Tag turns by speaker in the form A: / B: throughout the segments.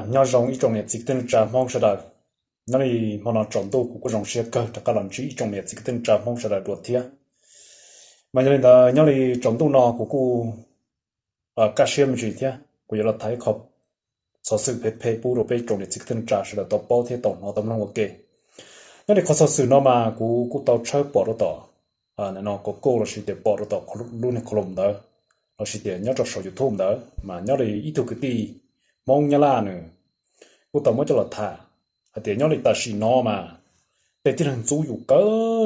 A: nhỏ rồng ít trong này chỉ tên trà mong sẽ đời nó đi mà nó trồng tu cũng rồng xe cơ tất cả làm chỉ trong này chỉ tên trà mong sẽ đời đuổi thiệt mà cho nên là nhỏ đi trồng tu nó của cô cá xem gì thiệt của giờ là thấy không sở sự phê phê bù đồ bê trong này chỉ tên trà sẽ đời tao bao thiệt tổng nó tao nó ok nó đi có sở sự nó mà của tao chơi bỏ đó tao nên nó có cô là sẽ để bỏ đó tao luôn này kolom đó nó sẽ để nhớ cho số YouTube đó mà nhớ đi ít thứ cái gì mong nhớ là nữa cô tao mới cho là thà thì nhớ đi ta chỉ nó mà để tí thằng chú yêu cỡ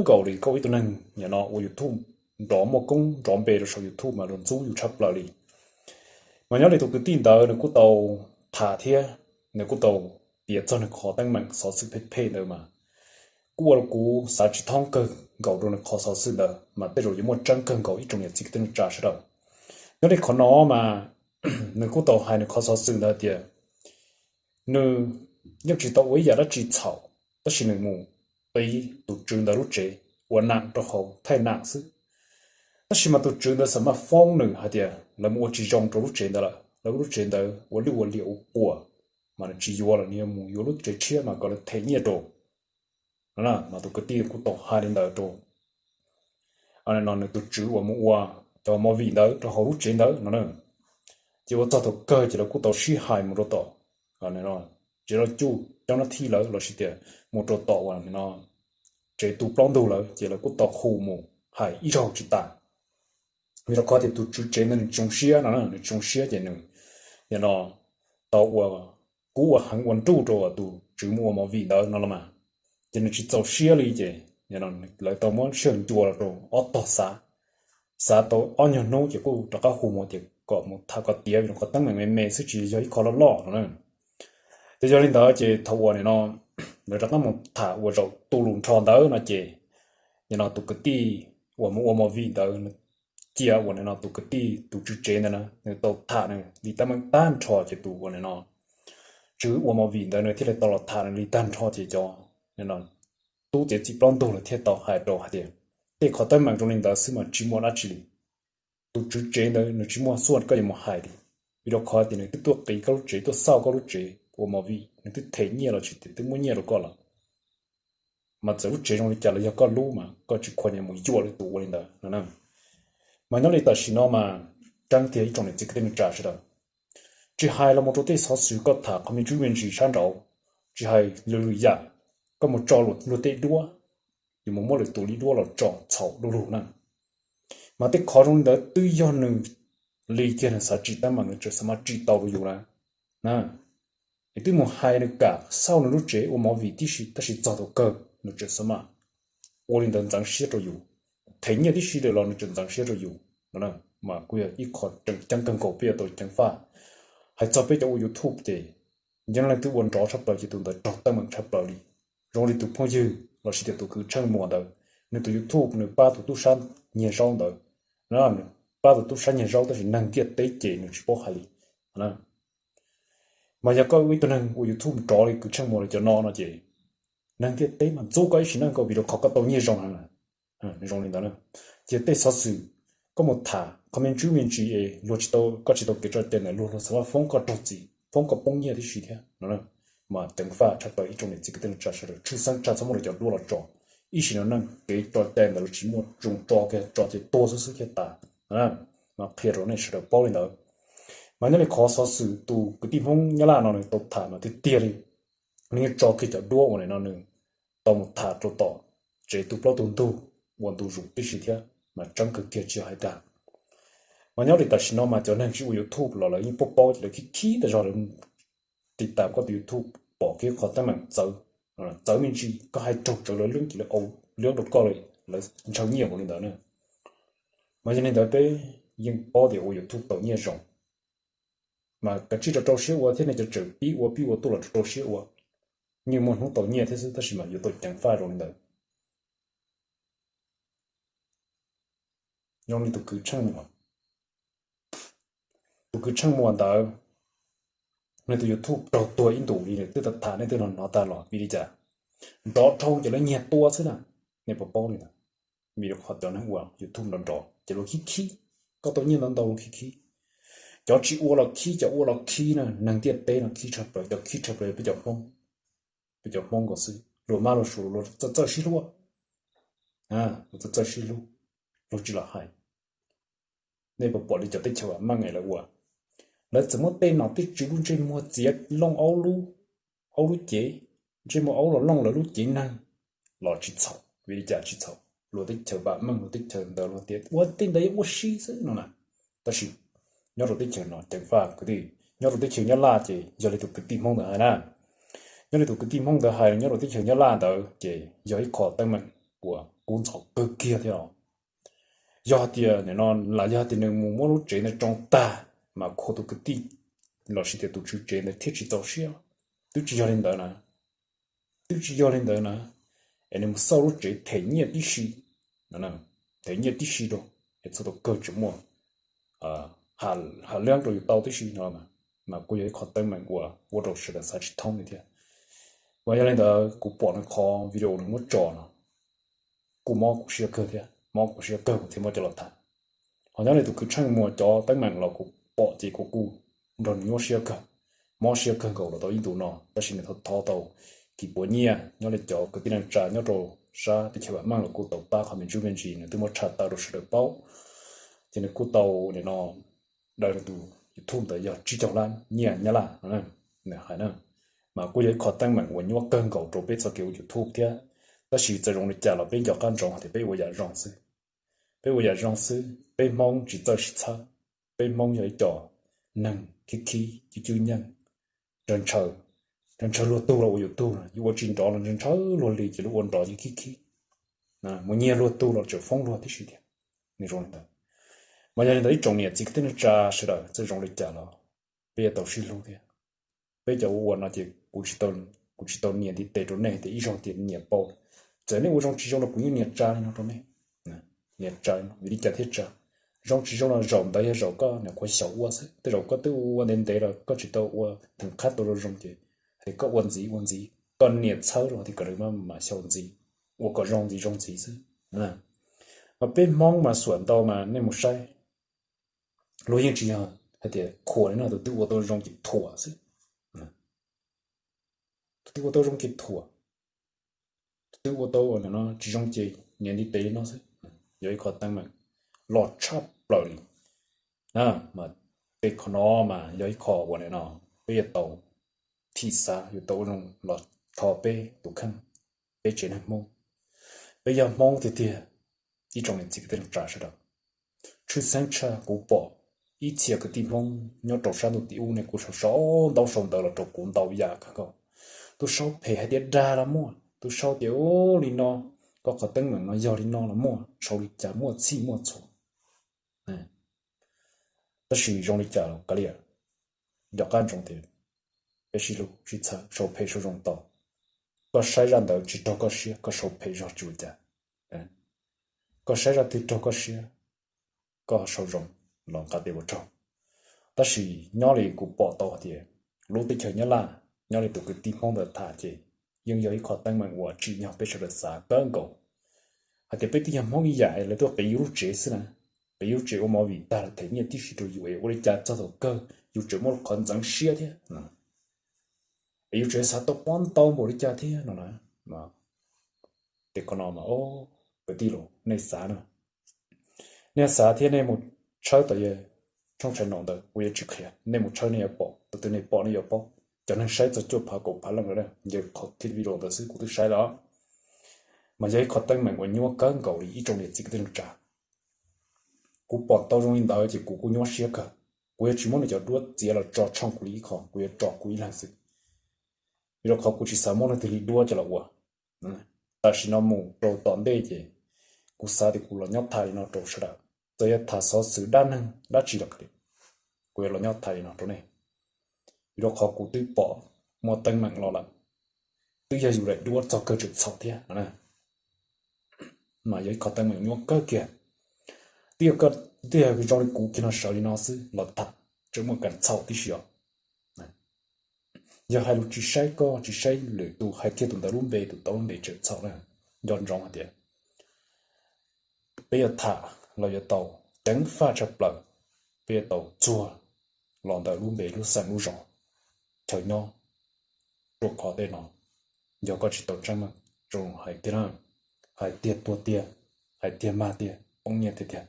A: gầu đi câu ít tuần nhà nó ở YouTube đó một công đó bề rồi YouTube mà rồi chú yêu chấp lại đi mà nhớ đi tụi cái tin đó nữa cô tao thà thiệt nữa cô tao biết cho nó khó tăng mạnh so sự phê phê nữa mà cô là cô sao chỉ thông cơ gầu rồi nó khó so sự đó mà tới rồi những một trang cơn gầu ít trong nhà chỉ tên trả sẽ đâu nhớ đi khó nó mà nữa cô tao hay nó khó so sự đó thì nữa nhất chỉ tao ấy giờ đã chỉ炒đó là người mù bây tụ trường đó lúc chế và nặng cho họ thay nặng sự đó là mà tụ trường đó sao mà phong nữa hả tiệt là mua chỉ trong cho lúc chế đó là lúc chế đó và liệu của mà nó chỉ vô là nhiều mù vô lúc chế chia mà gọi là thay nhiệt độ đó là mà tụ cái tiền của tao hai đến đó độ anh nói tụ trường và mua cho mua vị đó cho họ lúc chế đó nó nữa chỉ có tao cơ chỉ là của tao suy hại một độ tao anh nói chỉ là chú trong nó thi lỡ là gì một chỗ tọa và nó chế tụ plong đồ lỡ chỉ là cú tọa khu mù hay ít rồi chỉ ta vì nó có thể tụ chú chế nên trồng xía nó là trồng xía chỉ nên thì nó tọa và cú và hàng quan trụ rồi tụ chú mua mà vì đó nó là mà chỉ nên chỉ tàu xía đi chứ thì nó lại tàu muốn sơn chùa rồi ở tọa xã tàu ở nhiều nông chỉ cú cho các khu mù thì có một thằng có tiền nó có tăng mình mẹ sẽ chỉ cho ít khó lo nó thế cho nên đó chị thầu này nó rất là một thả và rồi tu lùn tròn đó nó chị nhưng nó tụ cái ti và một vị đó chia và nó tụ cái ti tụ chữ chế này nó tụ thả này đi tâm ăn tan cho chị tụ và nó chữ và một vị đó nó thì là tụ thả này đi tan cho chị cho nên nó tu chỉ plon tu là thiết tụ hai đồ hai tiền để khó tâm mang trong nên đó xí mà chỉ muốn ăn chỉ tụ chữ chế đó nó chỉ muốn suốt cái gì mà hai đi vì đó khó thì nó tiếp tục cái lúc chế tôi sau cái lúc chế của một vị nó cứ thấy nhiều là chỉ tới muốn nhiều là có là mà giờ lúc chế trong cái là có lú mà có chỉ quan niệm một chỗ là tụ lên đó nè mà nó lại ta chỉ nó mà trang thế trong này chỉ cái mình trả sẽ đó chỉ hai là một chỗ tết sáu sự có thả không mình chú mình chỉ sáng đầu chỉ hai lười dạ có một trò luật tết đua nhưng mà mỗi lần tụ đi đua là trò xấu đu đủ nè mà tết khó trong đó tư do nương lý kia là sao chỉ ta mà người chơi sao mà chỉ tàu được nè nè itu một hai nữa cả sau nữa lúc chế của mọi vị tí sĩ ta chỉ cho đầu cơ nó chơi sao mà ô linh đơn giản xí rồiอยู่thấy nhiều tí sĩ được lo nó đơn giản xí rồiอยู่nó mà bây giờ ít khó chẳng cần cổ bây giờ tôi chẳng pha hay cho bây giờ YouTube thì nhân là tôi muốn rõ sắp tới chỉ tôi đã trọc tâm mình sắp tới đi rồi thì tôi phong dư là sẽ tôi cứ chân mùa đời nên tôi YouTube nên ba tôi sáng nhiều rau đời nó ba tôi sáng nhiều rau tôi chỉ năng tiết tế chế nó chỉ bỏ hai đi nó mà giờ có cái tuần này YouTube trò thì cứ chẳng mua cho nó chỉ năng cái tế mà做cái gì năng có video khó có tao nhiều trong này trong này đó nữa chỉ tế sát sự có một thả comment chú mình chỉ lúc chỉ tao cái trò tiền này lúc sao phong có trò gì phong có bông nhiều thì gì thế nó mà từng pha chắc tới trong này chỉ cái tên trả sự chứ sang trả xong rồi cho đua là trò ý gì nó năng cái trò tiền là chỉ một trùng trò thì to số cái ta mà phía rồi này sẽ được bao nhiêu đó mà nếu khó so sự tu cái tim không nhớ là nó này tụt thả nó thì tiền đi nên cho cái chợ đua này nó nữa tao một thả cho tao chế tu bao tu muốn tu dùng cái gì thế mà trong cái kia chưa hay ta mà nhớ thì ta xin nó mà cho nên cái YouTube là những bộ bao chỉ là cái key để rồi thì ta có YouTube bỏ cái khó tâm mạng dấu mình chỉ có hai chục trở lớn chỉ là lương đột coi là trong nhiều của đó nữa mà cho nên đó tới những bao điều YouTube tự nhiên rồi mà cái chỉ là trâu xíu thế này cho chữ bí tôi là trâu xíu nhưng mà không tự nhiên thế sự ta chỉ mà yếu tố chẳng phải rồi đấy nhưng mà tôi cứ chăng mua đó nên tôi YouTube đầu tuổi in đủ đi này tôi thà nên tôi nó ta lọ vì đi chả đó trâu chỉ là nhẹ tua thế nào nên bỏ bao này vì được hoạt động năng lượng YouTube nó đó chỉ là khí có tự nhiên nó đầu khí cho chỉ uo là khí cho uo là khí nè năng tiết tế là khí chập rồi cho khí chập rồi bây giờ mong có sự rồi mà rồi sụt rồi cho xí luôn cho xí luôn rồi chỉ là hay nên bỏ đi cho tới chờ mang ngày là uo là怎么被脑袋只路这么接弄欧路节这么欧了弄了路节呢老吃草为家吃草罗的chờ bạn mang罗的chờ đỡ罗tiết uo tên đấy uo xí chứ nó nè ta xí nhớ rồi tới chờ nó chẳng phải cái gì nhớ rồi tới chờ nhớ la chị giờ lại tụi cái tim không được hay nè nhớ lại tụi cái tim không được hay nhớ rồi tới chờ nhớ la đỡ chị giờ ít khó tay mình của cuốn sổ cơ kia thế nào do tiền này nó là do tiền này mua mua lúc chế này trong ta mà khó tụi cái tim nó sẽ tụi chú chế này thiết chỉ tao xíu tụi chỉ do lên đỡ nè tụi chỉ do lên đỡ nè anh em sau lúc chế thể nghiệm đi xí nè thể nghiệm đi xí đâu hết số cơ chỉ mua hà lượng rồi tao tới xí nữa mà cô ấy khó tay mình của đồ sửa sai chỉ thông như thế và cho nên là cô bỏ nó khó video nó mất trò nó cô mò cô sửa cơ thế mò cô sửa cơ thì mới cho lọt thà họ nói là tụi cứ tranh mua cho tay mình là cô bỏ chỉ cô rồi nhớ sửa cơ mò sửa cơ cầu là tao in tụ nó đó là nó thao tàu kỳ bộ nhia nhớ là cho cái tiền trả nhớ rồi ra thì các mang là cô tàu ta không mình chú bên gì nữa tôi mới trả tao rồi sửa bao cho nên cô tàu này nó đời là tụ thun tới giờ chỉ trong lan nhẹ nhá là nè hay nè mà cô ấy khó tăng mạnh when you cân cầu trộn biết sao kiểu YouTube thế đó chỉ chỉ dùng để trả là bên giờ căn trồng thì bây giờ rong sư bên mong chỉ tới chỉ xa bên mong giờ cho nâng khi chú nhân trên trời luôn tu là YouTube là you watching đó là trên trời luôn đi chỉ luôn đó chỉ khi nè muốn nhẹ luôn tu là chỉ phong luôn thì gì thế này rồi nè mà giờ này trồng này chỉ cái tên trà sẽ là chỉ trồng để trả là bây giờ tao xin luôn thế bây giờ我那就估计到年底带着那的一双的年包，在那我上其中的不用年渣那种呢，年渣为了家贴渣，上其中的肉的也肉个那块小窝子，但肉个都我年代了，个知道我同看到了种的，还个蚊子，个年草了的个人嘛小蚊子，我个种子是，mà bên mong mà xuẩn tao mà nên một sai, lối yên chỉ hả, hay thì khổ nên là tự tôi trong kịp thua chứ. Tự tôi trong kịp thua tự tôi là nó chỉ trong chơi nhận đi tế nó chứ vậy khó tăng mà lọt chắp lời mà tế khó nó mà vậy khó của này nó bây giờ tàu thì xa giờ tàu trong lọt thọ bê tụ khăn bê chế này mong bây giờ mong thì一种人这个人扎实的吃三吃古堡一切个地方要找山都地屋呢古少到上到了找古道呀看个tôi sau phải hay đi ra là mua tôi sau tiểu li nó có tên mình nó do li nó là mua sau li trả mua chi mua chỗ này ta sử dụng li trả là cái gì giờ can trọng tiền cái gì luôn chỉ trả sau phải sử dụng tàu có sai ra đầu chỉ cho có xe có sau phải cho chủ trả có sai ra thì cho có xe có sử dụng lòng cả đều trong ta sử nhau li cũng bỏ tàu thì lúc tới chơi nhớ là nhau lại tụ cái tim không được thả chế nhưng giờ khó tăng mạnh của chỉ nhau bây giờ là xã cơn cầu hay thì bây giờ mong gì vậy là tôi bị yếu chế xí nè bị yếu chế của mọi vị ta là thấy nhận tí sĩ đồ yếu của đi cha cho đầu cơ yếu chế một con rắn xia thế yếu chế xã tôi quan tâm một đi cha thế nó nè mà để con nào mà ô bị đi rồi này xã nè này xã thế này một chơi tới giờ trong trận nòng tới tôi chỉ khía này một chơi này bỏ từ này bỏ này bỏ cho nên sai cho chụp phá cổ phá lần rồi đấy giờ khó thiết video đó xứ của tôi sai đó mà giờ khó tăng mạnh của nhau cơn cầu đi trong này chỉ cái tên trả cú bỏ tao trong đó chỉ cú nhau xia cả cú chỉ muốn cho đuốt chỉ là trò trong cú lý khó cú trò cú làm gì vì đó khó cú chỉ sao muốn thì đuốt cho là quá ta chỉ nó mù rồi tóm đây chứ cú sao thì cú là nhau thay nó trâu sợ giờ thà sao xử đa năng đã chỉ là cái cú là nhau thay nó chỗ này rồi họ cũng tự bỏ một tầng mạng lo lắng tự giờ dù lại đua cho cơ trực sau thế nè mà với họ tầng mạng nhóc cơ kìa tiêu cái trong cũ kia nó sợ đi nó xứ là thật chứ một cảnh sau tí xíu giờ hai lúc chỉ say lười tu hai kia tụi ta luôn về tụi tao để trực sau nè dọn rong hả tiệt bây giờ thả là giờ tàu tránh pha chập lợn bây giờ tàu chua lòn đời luôn bể luôn sẵn luôn rõ chờ nhau ruột khó tên nó giờ có chỉ tàu trăm mà rồi hãy tiền nào hãy tiền tua tiền hãy tiền ma tiền ông nhẹ tiền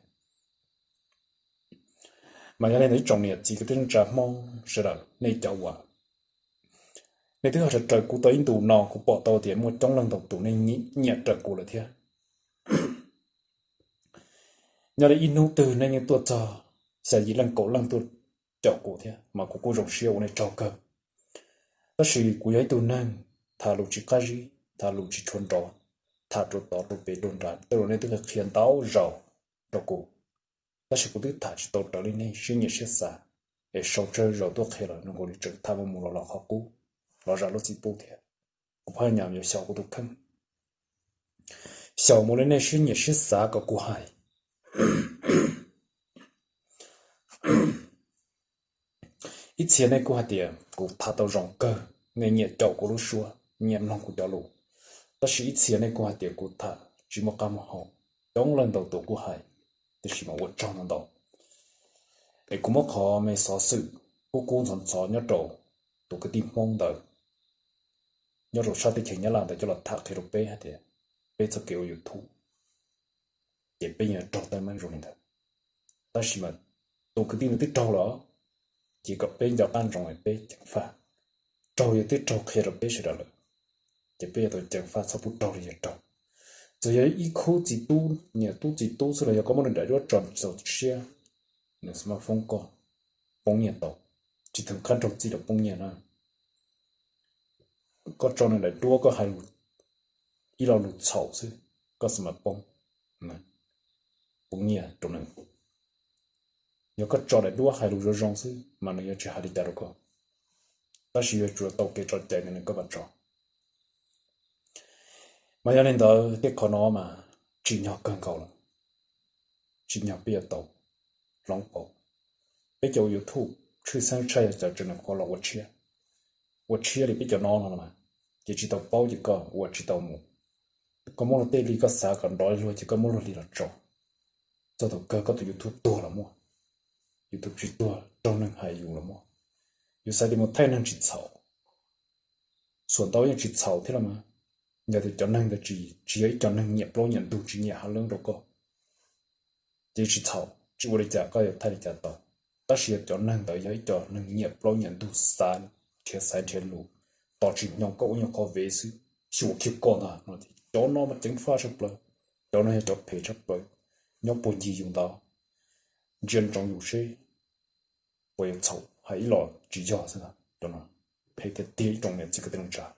A: mà nhà này thấy trọng nhiệt chỉ cái tên trả mong sẽ là này cháu quả này thứ hai là trời cụ tới tù nọ của bỏ tàu tiền một trong lần đầu tù này nhẹ trời cụ là thế nhà này in nông từ này những tua trò sẽ chỉ lần cổ lần tua cháu cụ thế mà của cô rồng siêu này trâu cơ ta chỉ cụ ấy tù năng thà lục chỉ cái gì thà lục chỉ chuẩn rõ thà trộn tỏ trộn bể đồn ra từ này tức là khiến tao giàu rồi cụ ta chỉ cụ tức thà chỉ tàu trở lên này suy nghĩ sẽ xa để sâu chơi rồi tôi khi là nó gọi là trực tham một lò khó cũ lò ra lúc gì bù thế cũng phải nhầm nhiều sầu của tôi thân sầu một lên này suy nghĩ sẽ xa có cụ hai ít tiền này cụ hai tiền cụ thà tàu rong cơ ngày nhẹ chậu của lúc xua nhẹ lòng của cháu lũ ta chỉ ít tiền này cụ hai tiền cụ thà chỉ một cam một hậu trong lần đầu tổ cụ hai thì chỉ một vật trong lần đầu để cũng mất khó mấy số sự cô cũng còn xóa nhớ trổ tụ cái tim mong đợi nhớ rồi sao thì chỉ nhớ làm để cho là thạc thì rồi bé hả thì bé sẽ kiểu yêu thú để bây giờ trâu tay mang rồi này ta chỉ mà tụ cái tim tích trâu đó chỉ có bé giờ ăn rồi bé chẳng pha trâu yêu tích trâu khi rồi bé sẽ được chỉ bây giờ tôi chẳng pha sao bút trâu thì trâu giờ ý khu chỉ tu nhà tu chỉ tu rồi là có một lần đại đua tròn rồi chia nếu smartphone bông nhẹ tàu chỉ thường khăn trong chỉ được bông nhẹ nữa có tròn này lại đua có hai lụt ý là lụt sầu chứ có smartphone này bông nhẹ trong này nhớ có tròn lại đua hai lụt rồi rong chứ mà nó chỉ hai đi đâu có ta chỉ vừa tàu cái tròn chạy này có bắt tròn mà cho nên đó cái con nó mà chỉ nhỏ cần cầu lắm chỉ nhỏ bây giờ tàu long bộ bây giờ YouTube truy sang chơi giờ chỉ là có là我吃里比较孬了嘛，就知道包一个，我知道么，个么了对里个啥个来了就个么了里了找，找到个都 YouTube 多了么，YouTube 最多找人还有了么，有啥地方太能去炒，ส่วน到要去炒的了嘛，人家就叫人的只要叫人也不人都只也还能着个，就去炒，只我的价格要太的价到，但是要叫人的要叫人也不人都散。theo sai theo lũ tỏ chỉ nhau có về sự chịu kịp con à nó thì cho nó mà chứng pha sắp bờ cho nó cho phê sắp bờ nhau bốn gì dùng đó dân trongอยู่xe bây giờ chậu hay lọ chỉ cho thế nào cho nó phê cái tiền trong này chỉ có tiền trả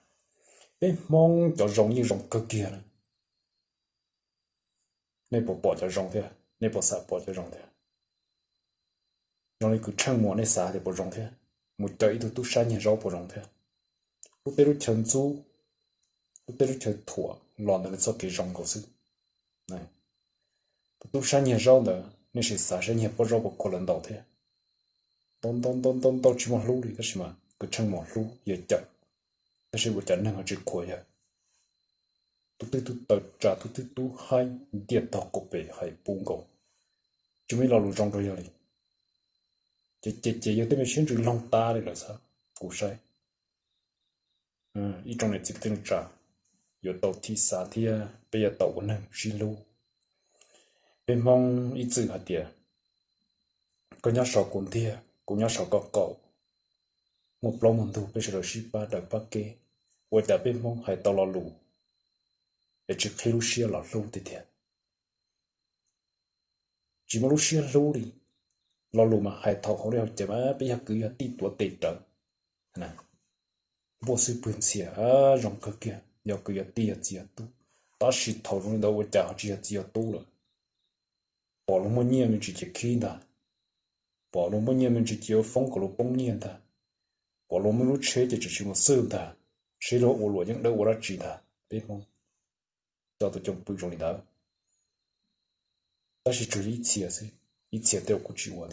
A: ê mong cho rong như rong cơ kia này bỏ cho rong thế này bỏ xả bỏ cho rong thế rong này cứ trăng mùa này xả thì bỏ rong thế một trời tôi tu sáng nhà rau bổ rong thế lúc đấy lúc chân chú lúc đấy lúc chân thua lòn được cho cái rong cầu sư này tu sáng nhà rau đó nên sẽ xả sáng nhà bổ rau bổ lần đầu thế đông chỉ một lú đi đó mà cứ chân một lú giờ chậm đó sẽ một trận năng ở trên cuối à tu tự trả tu hai điện tàu cột bể hay bung cầu chúng mình lo lú rong rồi đi chỉ giờ tôi mới xin chữ long ta đây là sao cụ sai ý trong này chỉ tên trả giờ tàu thi xa thì bây giờ tàu vẫn đang xí lú bên mong ý chữ hạt tiền có nhà sọ cuốn thia cũng nhà sọ cậu một lông một thu bây giờ là ship ba đợt ba kê với đã bên mong hay tàu lò lù để chỉ khi lú xia lò lù thì thiệt chỉ mà lú xia lù đi lo lù mà hai thầu không đeo chỉ mà bây giờ cứ ti tuổi tệ trở nè bộ sư bươn xìa rong cơ kia giờ cứ ti chỉ tu ta chỉ thầu trong đó với trả chỉ tu rồi bỏ luôn một nhiều mình chỉ khi ta bỏ luôn một nhiều mình chỉ phong của lục bông nhiên ta bỏ luôn một lúc chế chỉ một sớm ta chế độ u lụa những đâu u ra chỉ ta biết không cho tôi trong bươn trong đó ta chỉ chú ý chia sẻ ít chia đều cũng chịu vậy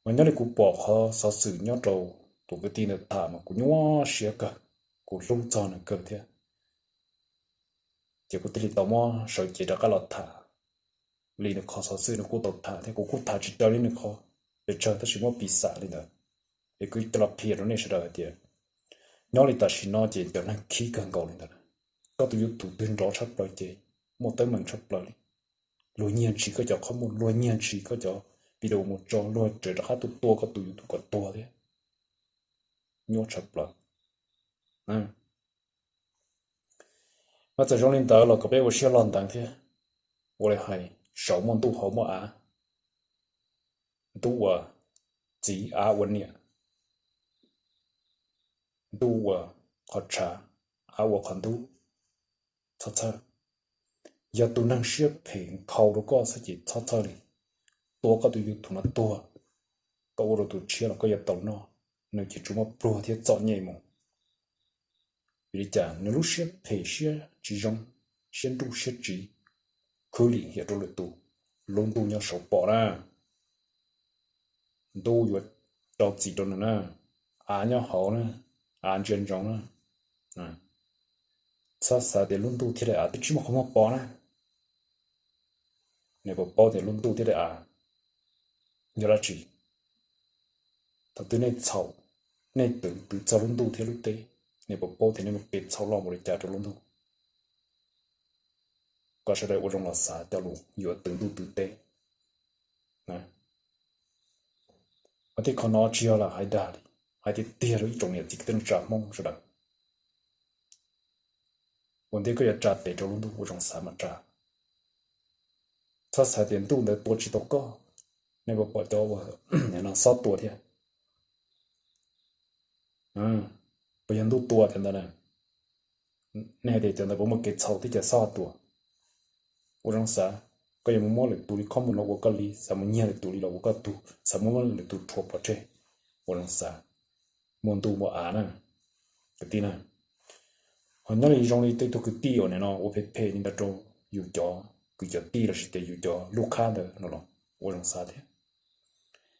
A: mà nhớ là cũng bỏ họ sao xử nhớ đầu tụ cái tin là thả mà cũng nhớ xía cả cũng lung cho nó cơ thế chỉ có tin tao mà sợ chỉ đã cái lọt thả liền nó khó sao xử nó cũng tao thả thế cũng thả chỉ cho nên nó khó để chờ ta chỉ muốn bị xả lên đó để cứ tập phía đó này sẽ đợi tiền nhau thì ta chỉ nói chỉ cho năng khí càng cầu lên đó có tụi tụi tuyên rõ sắp lời chị một tới mình sắp lời lối nhiên chỉ có cho không một lối nhiên chỉ có cho bị đầu một trò lối trời đã tụi tua có tụi có tua thế nhau sắp lời mà giờ trong linh đó là có bé我需要浪荡thế我来还少么都好么啊都啊chỉ à vấn nè都啊khó trả à我看都擦擦 giờ tụi năng xếp phèn khâu đó có sẽ chỉ thoát thôi đi tua có tụi tụi nó tua có rồi tụi chia là có giờ tàu nó nếu chỉ chúng nó pro thì chọn nhảy mà vì chả nếu lúc xếp phèn xếp chỉ trong xếp đủ xếp chỉ cứ liền hiện rồi tụi luôn tụi nhau sầu bỏ ra tụi vừa đầu chỉ đó nữa à nhau hậu nữa à chuyện trong nữa sao sao để luôn tụi thì lại à tụi chỉ mà không có bỏ nữa nếu bỏ thì luôn tụi thì lại à giờ là chỉ thật từ này sầu này từ sầu luôn tụi thì lúc đấy nếu bỏ thì nên bị sầu lo một cái cho luôn tụi có sẽ đây ở trong là xã cho luôn vừa từ tế nè ở đây còn nó chia là hai đà đi hai cái tia rồi trong này chỉ cần trả mong rồi đó vấn đề cái trả để cho luôn tụi ở trong xã mà trả sao tiền tu để bố trí đâu có nếu bỏ cho nên nó sót tuổi thì bây giờ tu tuổi thì là này thì cho nó có một cái sâu thìจะsót tuổi ở trong xã có những món là tụi không muốn nó có lý sao muốn nhớ tụi nó có tụi sao muốn là tụi chụp vào trên ở trong xã muốn tụi mua án à cái tin à họ nói là trong này tụi cái tiêu này nó ở phía bên nhưng mà trongอยู่จอcứ cho tiêu là sẽอยู่จอลูกค้าเด้อnó ở trong xã thế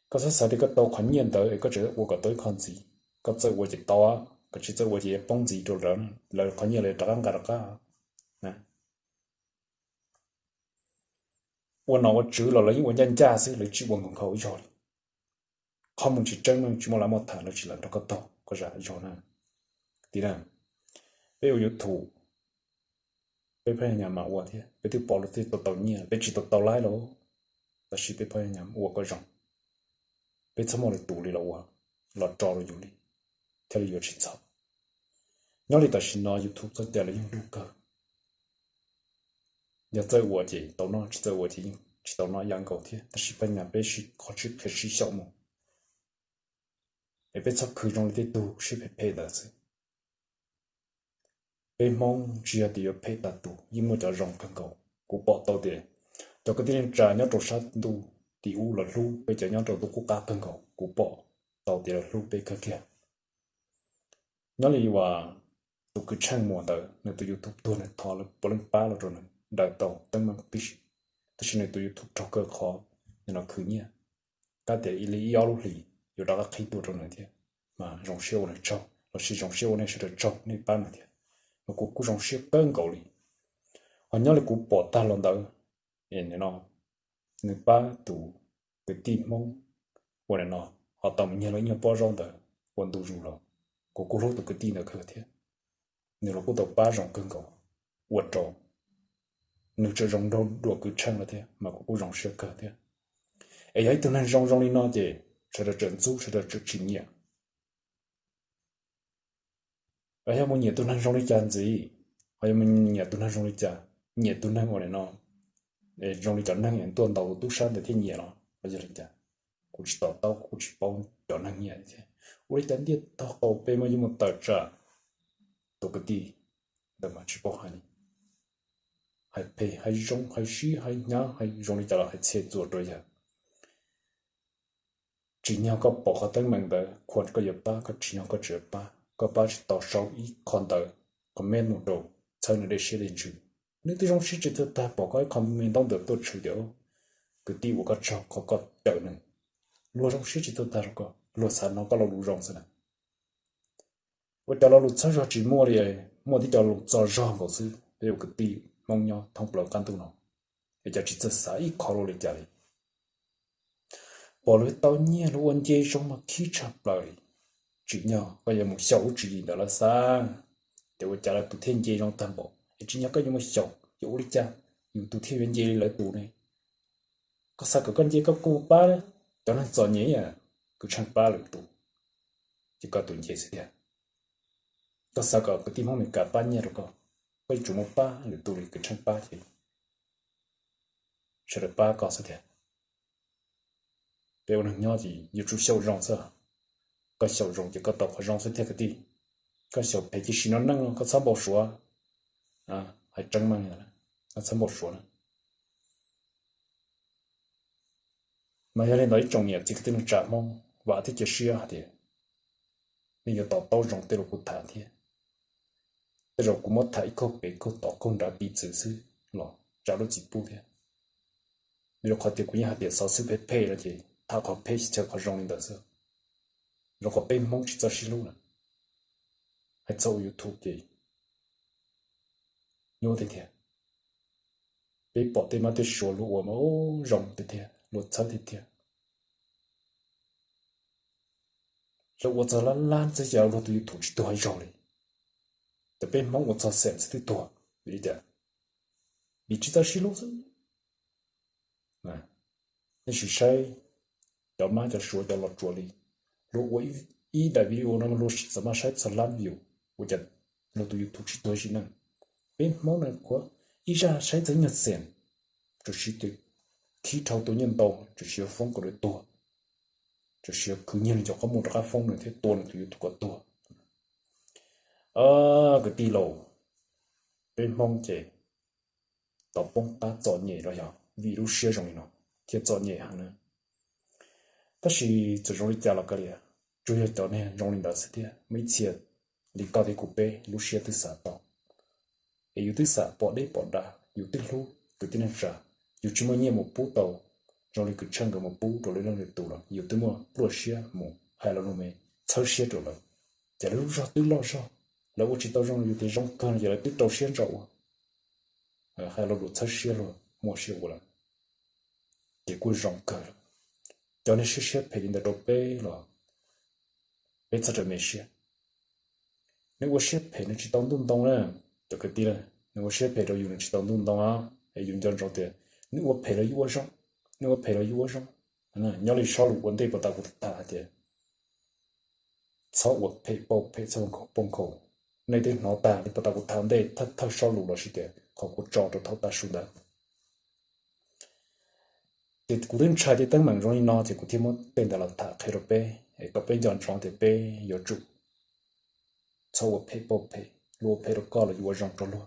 A: có sao thì có tàu khoản nhiên tới có chữ của tới con gì có chữ của chỉ to có chữ của chỉ bông gì rồi đó là khoản nhiên là trắng cả nè của nó chữ là lấy của nhân gia sẽ lấy chữ bằng con khẩu rồi không muốn chỉ trắng mình chỉ muốn làm một thằng là chỉ là nó có tàu có giá rồi nè tí nào bây giờ thủ bây giờ nhà mà qua thế bây giờ bỏ thì tàu nhẹ bây chỉ tàu lái rồi là chỉ bây giờ nhà qua có rộng bây giờ mà là tụ đi là trò rồi dùng đi theo lý do chính xác nhớ đi ta xin nói YouTube tất cả là những lưu cơ giờ tới我chỉ tao nói chỉ tới我chỉ tao nói yang cầu thế ta chỉ bên nhà bé chỉ có chỉ phải chỉ sợ mà bé sắp khởi trong cái tụ chỉ phải phải đó chứ bé mong chỉ là điều phải đạt tụ nhưng mà cho rong càng cầu cũng bỏ tao để cho cái tiền trả nhớ trổ sát tụ thì u là lu bây giờ nhớ trổ tụ cũng cá càng cầu cũng bỏ tao để là lu bé cái kia nhớ làว่าtụ cứ chăng mua đó nên tụ YouTube tụ này thò là bỏ lên ba là rồi này đại tàu tăng mang pitch tất nhiên là tụ YouTube trâu cơ khó nên nó cứ nhỉ cái để ý áo lúc lì rồi đó là khi tụ rồi này thì mà rong siêu này trâu là chỉ rong siêu này sẽ được trâu nên ba này thì mà cũng rong siêu cơn cầu lì họ nhớ là cũng bỏ ta lần đó nên nên ba tụ cái tim mong của nó họ tầm nhớ lấy nhiều bao rong đó quân tụ rồi cũng lúc tụ cái tin là khởi thế nếu là cũng tụ ba rong cơn cầu quật trâu nếu chơi rong đâu đùa cứ chăng là thế mà cũng rong sơ cờ thế ấy từ nay rong đi nó thì sẽ được trận giúp sẽ được trực chính nhẹ ấy muốn nhẹ từ nay rong đi chán gì ấy mình nhẹ từ nay rong đi chán nhẹ từ nay gọi là nó để rong đi chán năng nhẹ tuần đầu tu sáng để thiên nhẹ nó bây giờ là chán cũng chỉ tao cũng chỉ bao chọn năng nhẹ thế ôi đến đi tao cầu pe mà như một tờ trả tao cái gì để mà chỉ bao hành hay pe hay rong hay xí hay nhá hay rong đi chả là hay chế作rồi ya chỉ nhau có bỏ cái tên mình đấyควรก็อย่าป้าก็chỉ nhau có chữป้าก็ป้าchỉ tao sau ý còn đời comment một đồ sau này để xí lên chữ nếu tôi rong xí chỉ tôi ta bỏ cái comment đông được tôi chữ điều cứ đi của cái trâu có đợi này luôn rong xí chỉ tôi ta rồi có luôn sản nó có lâu luôn rong rồi với cho lâu sao chỉ mua thì cho lâu cho rong có sự để cứ đi mong nhau thông bờ căn tu nó để cho chỉ cho sai khó rồi để trả bỏ lối tao nhia nó ôn dây trong mà khí chập lại chỉ nhỏ có một sầu chỉ đó là sao để trả lại tụ thiên dây trong toàn bộ chỉ nhỏ có một sầu dụ đi cha dù tụ thiên dây lại tụ này có sao cái con dây có cô ba đấy cho nên giỏi nhỉ à cứ chẳng ba lại tụ chỉ có tụ dây sẽ thế có sao cái tim không mình cả ba nhia rồi có chủ một ba lại tụ lại cứ chẳng ba thì sẽ được ba có sẽ thế để nó nhỏ gì như chú sầu rong sao có sầu rong chỉ có tàu phải rong sẽ thế cái gì có sầu phải chỉ xin nó năng có sao bảo số à hay trăng mang này nó sao bảo số này mà giờ lên nói trong nhà chỉ cái tên trả mong và thì chỉ xia thì bây giờ tàu rong từ lúc thả thì từ lúc cũng mất thải câu bị câu tàu không đã bị xử sự lo trả được chỉ bu thì bây giờ họ thì cũng nhà thì sáu mươi phải pay là gì他可配起可容易的是，如果被蒙起这些路了，还走 YouTube 的，有的天，被保的嘛的说路我们哦容的天，路车的天，这我这了烂这条路都有土地都还绕嘞，这被蒙我这三次的多，理解？你知道是路是？啊，那是谁？đó mà cho số cho lọt chuột đi lúc ấy ý đại video nó lúc sẽ mà sai sờ lan view của chặt lúc tụi YouTube chỉ tôi chỉ năng bên món này quá ý ra sai tới nhật sen cho chỉ từ khi thâu tôi nhân tàu cho chỉ phong của đội tua cho chỉ cứ nhân cho có một cái phong này thế tuần tụi YouTube có tua cái tì lầu bên mong chế tàu bông ta chọn nhẹ rồi hả vì lúc xưa rồi nó thì chọn nhẹ hàng nữa但是最容易加了个咧，主要到呢容易到是的，每次离高的古北路线都啥到，也有的啥跑的跑的，有的路有的那啥，有这么年么步道，让你去唱个么步，让你让你读了，有的么路线么还了路没，操线着了，在路上都老少，那我知道让有的让干了都到线着啊，还了路操线了，没事我了，结果让干了。cho nên sẽ phải đến đâu bé là bé thật là mệt xí nếu mà sẽ phải nó chỉ tông tông nữa cho cái tiền nếu mà sẽ phải đâu dùng chỉ tông tông á hay dùng cho trong tiền nếu mà phải là yêu xong nếu mà phải là yêu xong nhớ lấy sau lúc vấn đề bắt đầu của ta thì sau lúc phải sau một bông khổ này thì nó ta thì bắt đầu của ta đây thật thật sau lúc đó sẽ để họ có trò được thâu ta xuống đó thì cũng đến trái thì tăng mạnh rồi nó thì cũng thêm một tên là thả khai rồi bé có bé dọn trong thì bé có trụ sau một pe bao pe lúa pe rồi có là vừa rong trong luôn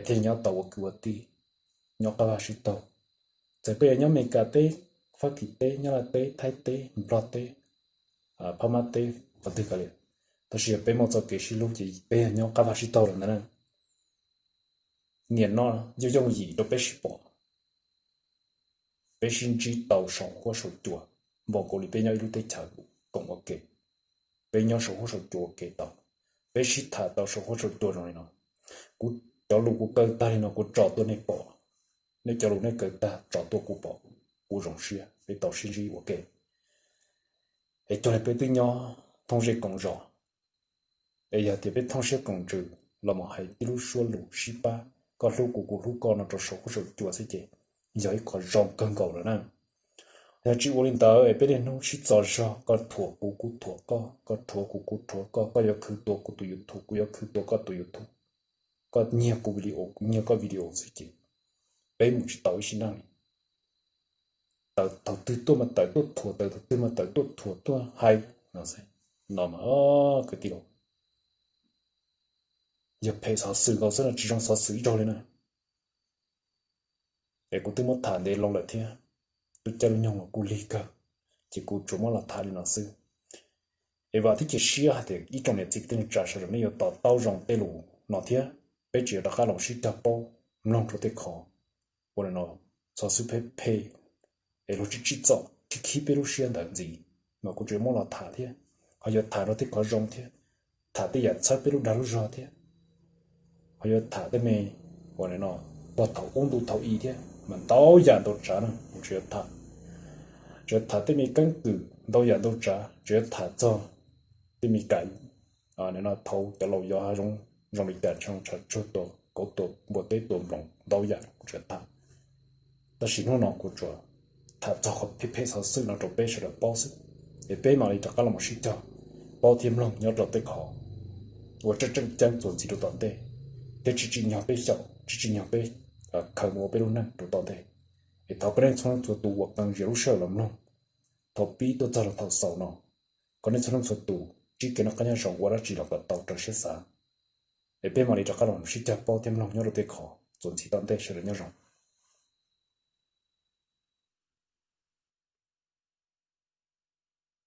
A: thì nhau tàu cứ tí nhau các bác sĩ tàu giờ bây giờ nhau mình cả tê phát kỳ tê nhau là tê thái tê bọt tê pha tê và tê cả liền ta chỉ bé một số cái xí lúc thì bé nhau các bác sĩ tàu là nè niệm nó như trong gì đó bé sĩ bỏ bé xin chỉ tàu sống hoa sầu chùa vào cổ li bé nhau lúc tết chợ cũng ok bé nhau sống hoa sầu chùa ok tàu bé xin thả tàu sống hoa sầu chùa rồi nó cú cho lũ cú cơ ta nó cú trọ tôi này bỏ nên cho lũ này cơ ta trọ tôi cú bỏ cú rong xia bé tàu xin chỉ ok để cho lại bé tôi nhau thông sẽ cùng rõ bây giờ thì bé thông sẽ cùng trừ là một hai tí lũ xua lũ xí ba có lũ con nó trọ sống hoa sầu chùa sẽ chết giờ có rong cơn cầu rồi nè giờ chỉ uống lên tờ ở bên đây nó chỉ cho sao có thua cú thua có thua cú thua có giờ cứ thua cú tụi YouTube có giờ cứ thua có tụi YouTube có nhiều cú video gì chứ bây giờ chỉ tao xin năng tao từ tôi mà tao tôi thua tao từ mà tao tôi thua tôi hay nó sẽ nó mà cái điều giờ phải sao xử nó sẽ là chỉ trong sao xử rồi nè để cô tìm một thằng để lòng lại thế tôi cho nhau là cô lý cơ chỉ cô chủ mà là thằng nó sư để vào thì chỉ xia thì ít trong này chỉ tên trả sự này có tao rong tê lù nó thế bây giờ đã khá lòng xí tập bao lòng cho tê khó còn nó sao sư phê phê để lúc chỉ cho chỉ khi bây lúc xia làm gì mà cô chủ mà là thằng thế họ giờ thằng nó thì có rong thế thằng thì giờ sao bây lúc đã lúc rõ thế họ giờ thằng thì mày còn nó bắt đầu ung tụ thầu y thế mình tao giờ tôi trả nó một chuyện thật chỉ thả tới mi cắn cử đâu giờ đâu trả chỉ thả cho tới mi cảnh nên nó thâu cái lầu do trong trong lịch cảnh trong trận chút tổ cố tổ một tới tổ lòng đâu giờ chỉ thả ta chỉ nó của chúa thả cho họ phê phê sao sự nó trộn bê sẽ được bao sức để bê mà đi tất cả là một sự cho bao thêm lòng nhớ trộn tới khó我这正将做几多短的，这只鸟被小，只鸟被看我被路呢做短的，也头个人从做多我当热热了么，头比都做了头少呢，个人从做多，只给那个人上我那只了个到这些啥，也别嘛你这个人是叫包点lòng nhớ được考，做几短的是人家上。